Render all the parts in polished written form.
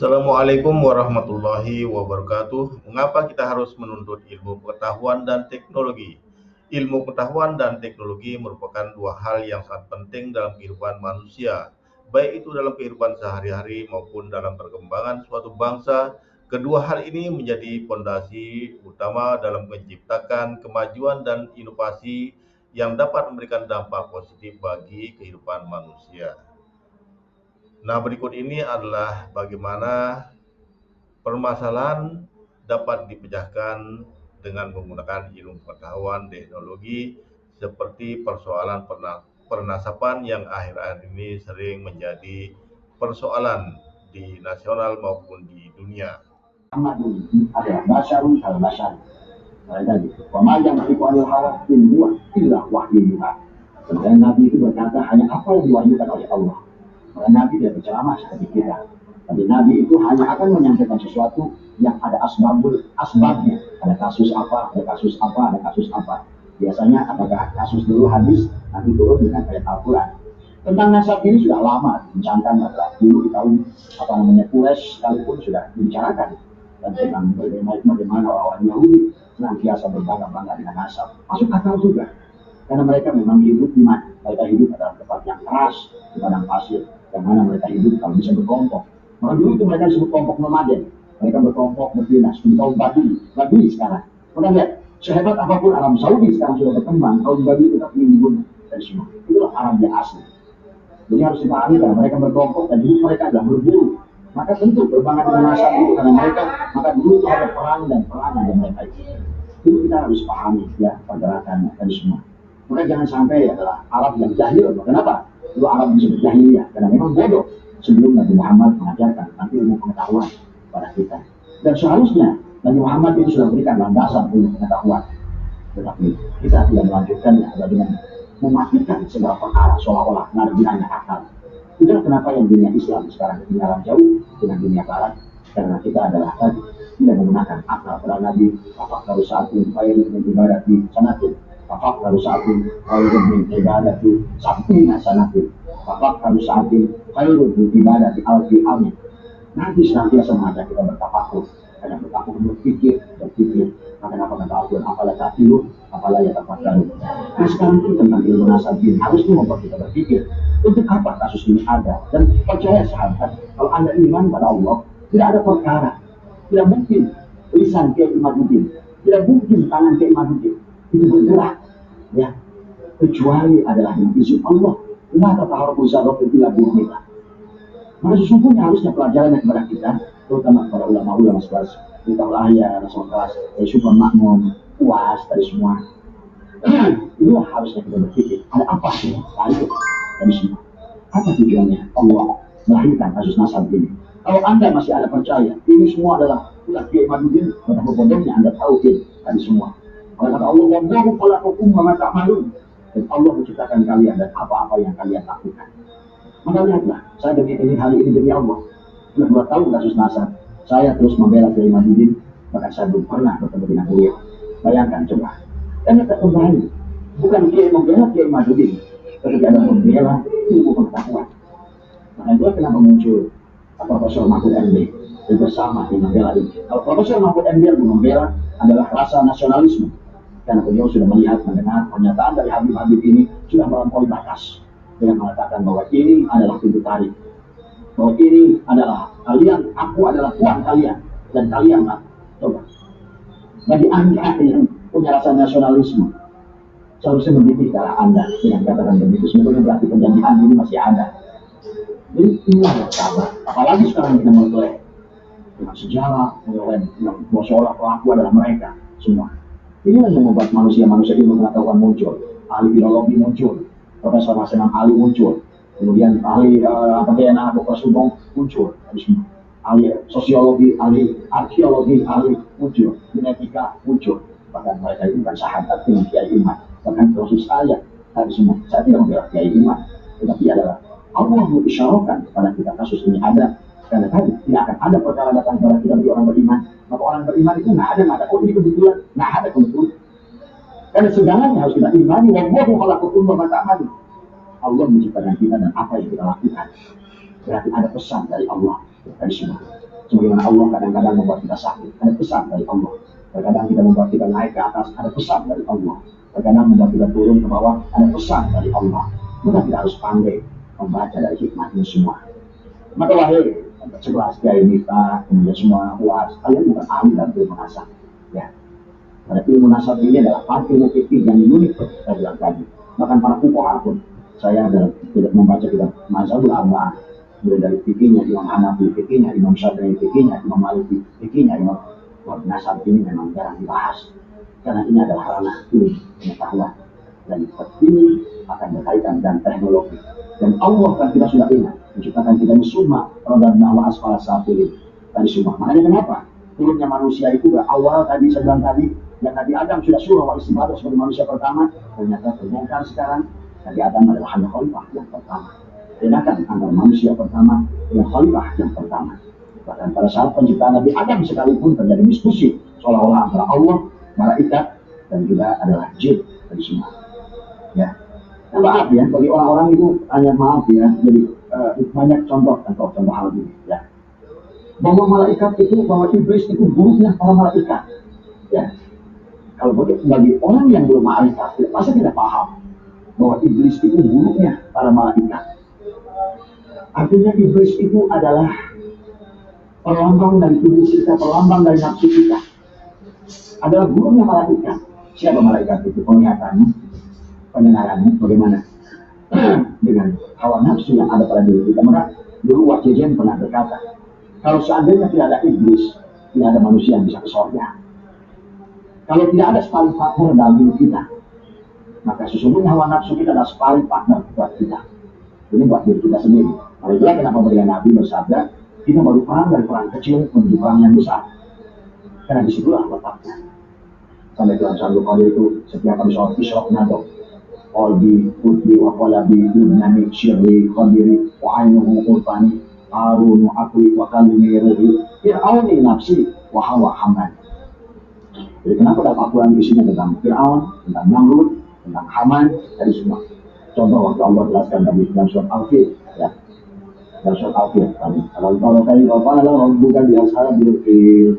Assalamualaikum warahmatullahi wabarakatuh. Mengapa kita harus menuntut ilmu pengetahuan dan teknologi? Ilmu pengetahuan dan teknologi merupakan dua hal yang sangat penting dalam kehidupan manusia, baik itu dalam kehidupan sehari-hari maupun dalam perkembangan suatu bangsa. Kedua hal ini menjadi fondasi utama dalam menciptakan kemajuan dan inovasi yang dapat memberikan dampak positif bagi kehidupan manusia. Nah, berikut ini adalah bagaimana permasalahan dapat dipecahkan dengan menggunakan ilmu pengetahuan teknologi, seperti persoalan pernasapan yang akhir-akhir ini sering menjadi persoalan di nasional maupun di dunia. Muhammad adalah basyarun kal basyar. Tadi, wa ma yantiqu anil hawa in huwa illa wahyu yuha. Sebenarnya Nabi itu berkata hanya apa yang diwahyukan oleh Allah. Maka Nabi tidak berceramah seperti kita. Tapi Nabi itu hanya akan menyampaikan sesuatu yang ada asbabnya. Ada kasus apa, ada kasus apa, ada kasus apa. Biasanya apakah kasus dulu hadis, nanti turun dengan ayat Al-Quran. Tentang nasab ini sudah lama dibincangkan, dulu di tahun Quraisy sekalipun sudah dibicarakan. Dan tentang bagaimana orang-orang Yahudi senantiasa berbangga-bangga dengan nasab. Masuk akal juga. Karena mereka memang hidup di mana? Mereka hidup adalah tempat yang keras, di padang pasir. Yang mana mereka hidup kalau bisa berkelompok. Maka dulu itu mereka disebut kelompok nomaden. Mereka berkelompok berdinas, kaum Badui sekarang. Maka lihat, sehebat apapun Arab Saudi sekarang sudah berkembang, kaum Badui tetap ingin dibunuh dari semua. Itulah Arab yang asli. Jadi harus dipahami bahwa mereka berkelompok dan hidup mereka adalah berburu. Maka tentu berbangga dengan nasab itu karena mereka, maka dulu itu ada perang dan perangan yang mereka itu. Itu kita harus pahami ya pergerakan dari semua. Maka jangan sampai adalah Arab yang jahil. Kenapa? Dulu Arab disebut jahiliyah karena memang bodoh sebelum Nabi Muhammad mengajarkan nanti ilmu pengetahuan pada kita. Dan seharusnya Nabi Muhammad itu sudah berikan landasan ilmu pengetahuan. Tetapi kita tidak melanjutkannya dengan mematikan segala perkara seolah-olah Nabi hanya akal. Itulah kenapa yang dunia Islam sekarang ketinggalan jauh dengan dunia Barat, karena kita adalah tadi tidak menggunakan akal. Pada Nabi, Bapak harus satu khairun min ibadati sanatin, Bapak harus satu khairun min ibadati sab'ina sanatin, Bapak harus satu khairun min ibadati alfi amin. Nabi senantiasa mengajak kita bertafakur, karena bertafakur berpikir. Maka apa kata Al-Quran, apalah ta'tilun, apalah ya tafakkarun. Nah sekarang itu tentang ilmu nasab ini harusnya membuat kita berpikir untuk apa kasus ini ada. Dan percaya sahabat, kalau Anda iman pada Allah, tidak ada perkara, tidak mungkin lisan Kiai Imaduddin, tidak mungkin tangan Kiai Imaduddin itu bergerak, ya, kecuali adalah dengan izin Allah. La tataharaku zarratu illa bi'idznillah. Maka sesungguhnya harusnya pelajaran kepada kita, terutama kepada ulama-ulama sekelas Miftahul Ahya, sekelas Syukron Makmum, UAS, dari semua. Inilah harusnya kita berpikir, ada apa sih dari semua? Apa tujuannya Allah melahirkan kasus nasab ini? Kalau Anda masih ada percaya, ini semua adalah ulah Kiai Imaduddin, betapa bodohnya Anda tahu ini dari semua. Oleh kata Allah, wallahu khalaqakum wa ma ta'malun. Dan Allah menciptakan kalian dan apa-apa yang kalian lakukan. Maka lihatlah, saya demi hari ini demi Allah. Sudah 2 tahun kasus nasab, saya terus membela Kiai Imaduddin, bahkan saya belum pernah bertemu dengan beliau. Bayangkan coba. Ternyata kembali, bukan Kiai membela Kiai Imaduddin, tetapi ada membela ilmu pengetahuan. Maka itu kenapa muncul Profesor Mahfud MD dan bersama di membela ini. Kalau Profesor Mahfud MD yang membela adalah rasa nasionalisme, karena beliau sudah melihat, mendengar pernyataan dari Habib ini sudah melampaui batas dengan mengatakan bahwa ini adalah pintu tarik, bahwa ini adalah kalian, aku adalah Tuhan kalian dan kalian lah. Coba bagi Anda yang punya rasa nasionalisme, seharusnya mendidik darah Anda dengan katakan begitu. Sebetulnya berarti perjanjian ini masih ada. Jadi inilah yang sabar. Apalagi sekarang kita mengklaim dengan sejarah, yang seolah pelaku adalah mereka semua. Inilah yang membuat manusia-manusia ilmu pengetahuan muncul, ahli biologi muncul, Profesor Hasan Ali muncul, kemudian ahli DNA Dr. Sugeng muncul, ahli sosiologi, ahli arkeologi, ahli muncul, genetika muncul. Bahkan mereka itu bukan sahabat dengan Kiai Iman, bahkan proses saya tadi semua. Saya tidak membela Kiai Iman, tetapi adalah Allah mengisyaratkan kepada kita kasus ini ada, karena tadi tidak akan ada perkara datang kepada kita bagi orang beriman. Maka orang beriman itu nggak ada. Oh ini kebetulan, nggak ada kebetulan. Karena segalanya harus kita imani. Wallahu khalaqakum wa ma ta'malun. Allah menciptakan kita dan apa yang kita lakukan. Berarti ada pesan dari Allah dari semua. Sebagaimana Allah kadang-kadang membuat kita sakit, ada pesan dari Allah. Terkadang kita membuat kita naik ke atas, ada pesan dari Allah. Terkadang membuat kita turun ke bawah, ada pesan dari Allah. Maka kita harus pandai membaca dari hikmah ini semua. Maka lahir 11 kiai kita, kemudian semua UAS. Kalian bukan ahli dalam ilmu nasab. Ya. Pada ilmu nasab ini adalah ilmu fikih yang unik saya bilang tadi. Bahkan para fuqaha pun saya tidak membaca kitab Mazhabul Arba'ah. Mulai dari fikihnya Imam Hanafi, fikihnya Imam Syafi'i, fikihnya Imam Maliki, fikihnya Imam Nasab ini memang jarang dibahas. Karena ini adalah ranah ilmu pengetahuan. Dan ini akan berkaitan dengan teknologi. Dan Allah kan kita sudah ingat menciptakan kita di summa rodana wa asfala safilin tadi semua. Makanya kenapa turunnya manusia itu awal tadi saya bilang tadi yang Nabi Adam sudah surah wa istighfar sebagai manusia pertama, ternyata terbongkar sekarang. Nabi Adam adalah hanya khalifah yang pertama. Bedakan antara manusia pertama dengan khalifah yang pertama. Bahkan pada saat penciptaan Nabi Adam sekalipun terjadi diskusi seolah-olah antara Allah, malaikat dan juga adalah jin tadi semua. Ya. Nah, maaf ya, bagi orang-orang itu hanya maaf ya, jadi banyak contoh hal ini ya. Bahwa malaikat itu, bahwa iblis itu buruknya para malaikat. Ya. Kalau bagi orang yang belum malaikat, pasti tidak paham bahwa iblis itu buruknya para malaikat. Artinya iblis itu adalah perlambang dari tubuh kita, perlambang dari nafsu kita. Adalah buruknya malaikat. Siapa malaikat itu? Penglihatannya, pendengarannya, bagaimana? Dengan hawa nafsu yang ada pada diri kita. Maka dulu Wak Jejen pernah berkata, kalau seandainya tidak ada iblis, tidak ada manusia yang bisa ke surga. Kalau tidak ada sparring partner dalam hidup kita, maka sesungguhnya hawa nafsu kita adalah sparring partner buat kita. Ini buat diri kita sendiri. Kalau itulah kenapa beliau Nabi bersabda, kita baru perang dari perang kecil menuju perang yang besar. Karena disitulah letaknya. Sampai dalam satu kali itu setiap kali sholat isyraq nado, qalbi putri wa qalabi ibnani syirri qadiri wa ainuhu qulfani harunu akli wa kalimi ruhi fir'auni nafsi wa hawa hamdan. Jadi kenapa dalam Al-Quran isinya tentang Fir'aun, tentang Namrud, tentang Haman, dari semua. Contoh waktu Allah jelaskan tadi dalam surat Al-Fil, ya. Dalam surat Al-Fil tadi. Kalau kali qala rabbuka bi ashabil fil,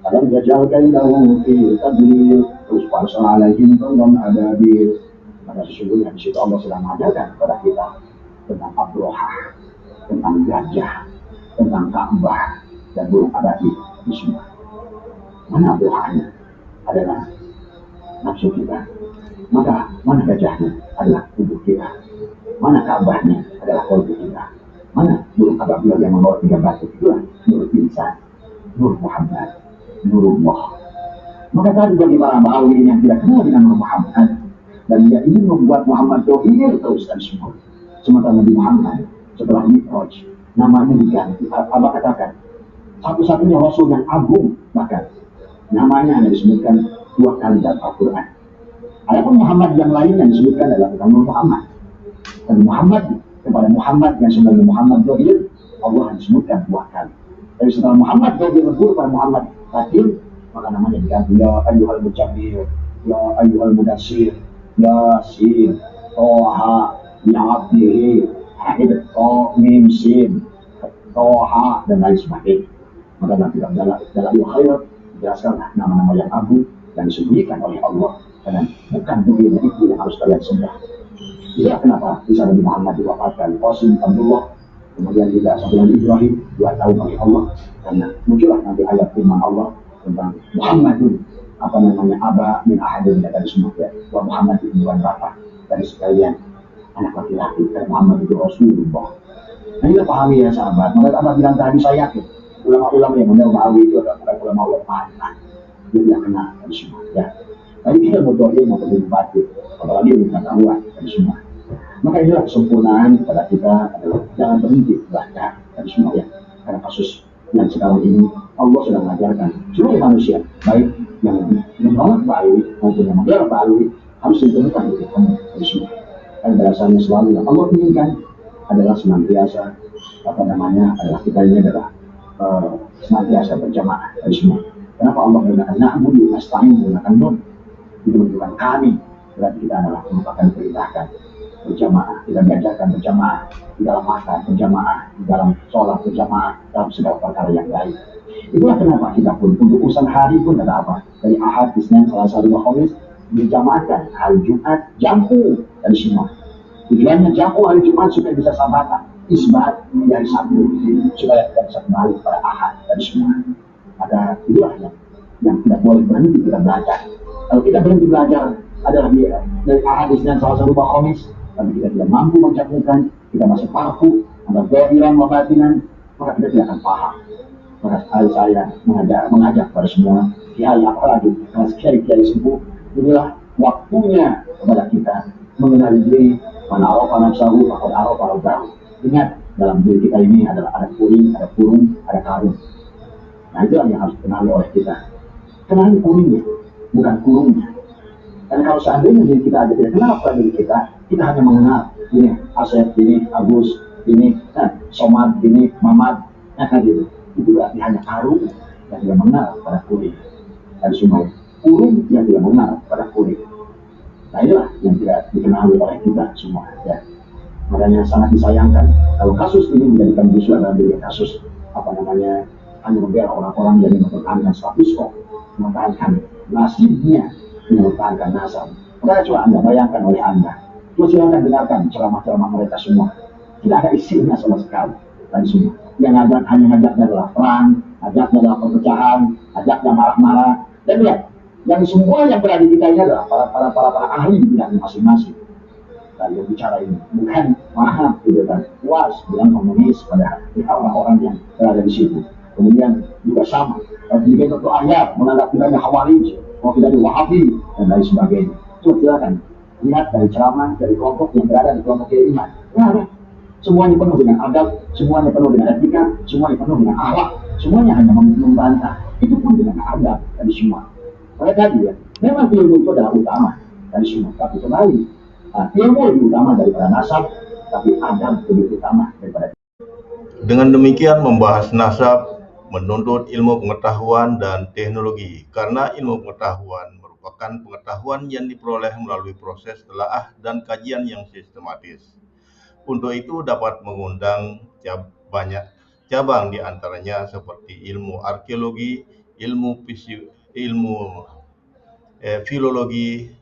alam yaj'al kaidahum fi tadlil, terus farsal alaihim qawlan adabil. Maka sesungguhnya di situ Allah sedang mengajarkan kepada kita tentang Abroha, tentang gajah, tentang Ka'bah dan burung ababil di semua. Mana Abrohanya? Adalah nafsu kita. Maka mana gajahnya? Adalah tubuh kita. Mana Ka'bahnya? Adalah kolbu kita. Mana burung ababil yang membawa 3 batu? Itulah Nur Insan, Nur Muhammad, Nurullah. Maka tadi bagi para Ba'awi yang tidak kenal dengan Nur Muhammad dan dia ingin membuat Muhammad dohir terus dan semua. Sementara Nabi Muhammad setelah Mi'raj namanya diganti. Abah katakan satu-satunya Rasul yang agung, bahkan namanya yang disebutkan 2 kali dalam Al-Quran. Adapun Muhammad yang lain yang disebutkan adalah tentang Muhammad. Dan Muhammad kepada Muhammad yang sebenarnya Muhammad dohir, Allah disebutkan 2 kali. Tapi setelah Muhammad dohir lebur pada Muhammad batin, maka namanya diganti ya ayyuhal mujabbir, ya ayyuhal mudassir, yasin, toha, ya abdihi, ha'id, mim, sin, toha, dan lain sebagainya. Maka nanti dalam khairat jelaskanlah nama-nama yang agung yang disembunyikan oleh Allah, karena bukan begini itu yang harus kalian sembah. Itulah kenapa bisa Nabi Muhammad diwafatkan Qasim Abdullah, kemudian juga sampai Nabi Ibrahim 2 tahun oleh Allah, karena muncullah nanti ayat firman Allah tentang Muhammadun apa namanya aba min ahadin dari semua ya, wa Muhammad itu bukan bapak dari sekalian anak laki-laki, karena Muhammad itu Rasulullah. Nah ini pahami ya sahabat. Maka Abah bilang tadi, saya yakin ulama-ulama yang benar Ba'awi itu adalah ulama ulama dia tidak kenal dari semua ya. Tadi kita berdoa mau berbatin, apalagi pengetahuan dari semua. Maka inilah kesempurnaan pada kita adalah jangan berhenti belajar dari semua ya. Karena kasus yang sekarang ini Allah sedang mengajarkan seluruh manusia, baik yang menolak Ba'awi maupun yang membela Ba'awi, harus ditemukan itu dari semua. Dan dasarnya selalu yang Allah inginkan adalah senantiasa adalah kita ini adalah senantiasa berjamaah dari semua. Kenapa Allah menggunakan na'budu nasta'in menggunakan nun? Itu menunjukkan kami berarti kita adalah merupakan perintahkan berjamaah, kita diajarkan berjamaah di dalam makan, berjamaah di dalam sholat, berjamaah dalam segala perkara yang lain. Itulah kenapa kita pun untuk urusan hari pun ada apa? Dari Ahad, Isnin, Selasa, Rabu, Khamis dijamaahkan hari Jumat jampu dari semua. Tujuannya jampu hari Jumat supaya bisa sambatan, isbat di hari Sabtu supaya kita bisa kembali pada Ahad dari semua. Ada itulah yang tidak boleh berhenti kita belajar. Kalau kita berhenti belajar adalah dari Ahad, Isnin, Selasa, Rabu, Khamis, tapi kita tidak mampu mencakupan, kita masih paku, ada zahiran wabatinan, maka kita tidak akan paham. Maka saya mengajak pada semua kiai, apalagi kalau kiai sembuh, inilah waktunya kepada kita mengenali diri. Mana arafa nafsahu faqad arafa rabbahu. Ingat, dalam diri kita ini adalah ada kuring, ada kurung, ada karung. Nah, itu yang harus dikenali oleh kita. Kenali kuringnya, bukan kurungnya. Dan kalau seandainya diri kita aja tidak kenal pada diri kita hanya mengenal ini Asep, ini Agus, ini Somad, ini Mamad, gitu. Itu berarti hanya karung yang tidak mengenal pada kuring. Dan semua kurung yang tidak mengenal pada kuring. Nah, inilah yang tidak dikenali oleh kita semua. Ya. Makanya sangat disayangkan kalau kasus ini menjadikan justru adalah kasus hanya membela orang-orang yang mempertahankan status quo, mempertahankan nasibnya, mempertahankan nasab. Maka coba Anda bayangkan oleh Anda. Coba silakan dengarkan ceramah-ceramah mereka semua. Tidak ada isinya sama sekali dari semua. Yang hanya ngajaknya adalah perang, ajaknya adalah perpecahan, ajaknya marah-marah. Dan lihat, yang semua yang berada di kita ini adalah para ahli di bidang masing-masing. Dan yang bicara ini bukan mahal, gitu kan? Puas bilang komunis pada orang-orang yang berada di situ. Kemudian juga sama, kemudian untuk ayat menganggap kita ada Khawarij, mau kita ada Wahabi dan lain sebagainya. Coba silakan lihat dari ceramah dari kelompok yang berada di kelompok iman. Nah, semuanya penuh dengan adab, semuanya penuh dengan etika, semuanya penuh dengan akhlak, semuanya hanya membantah. Itu pun dengan adab dari semua. Oleh tadi ya, memang ilmu itu adalah utama dari semua. Tapi kembali, ilmu lebih utama daripada nasab, tapi adab lebih utama daripada. Dengan demikian membahas nasab, menuntut ilmu pengetahuan dan teknologi, karena ilmu pengetahuan merupakan pengetahuan yang diperoleh melalui proses telaah dan kajian yang sistematis. Untuk itu dapat mengundang banyak cabang diantaranya seperti ilmu arkeologi, ilmu filologi,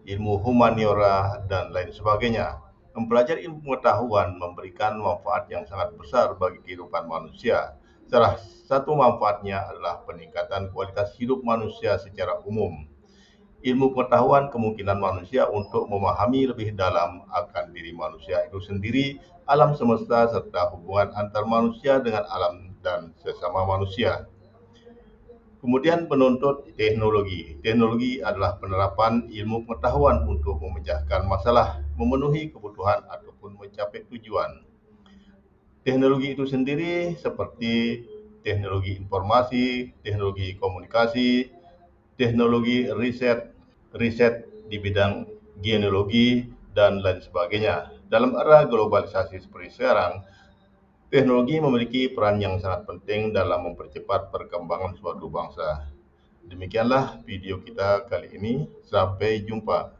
ilmu humaniora, dan lain sebagainya. Mempelajari ilmu pengetahuan memberikan manfaat yang sangat besar bagi kehidupan manusia. Salah satu manfaatnya adalah peningkatan kualitas hidup manusia secara umum. Ilmu pengetahuan kemungkinan manusia untuk memahami lebih dalam akan diri manusia itu sendiri, alam semesta, serta hubungan antar manusia dengan alam dan sesama manusia. Kemudian penuntut teknologi. Teknologi adalah penerapan ilmu pengetahuan untuk memecahkan masalah, memenuhi kebutuhan, ataupun mencapai tujuan. Teknologi itu sendiri seperti teknologi informasi, teknologi komunikasi, teknologi riset di bidang genealogi, dan lain sebagainya. Dalam era globalisasi seperti sekarang, teknologi memiliki peran yang sangat penting dalam mempercepat perkembangan suatu bangsa. Demikianlah video kita kali ini. Sampai jumpa.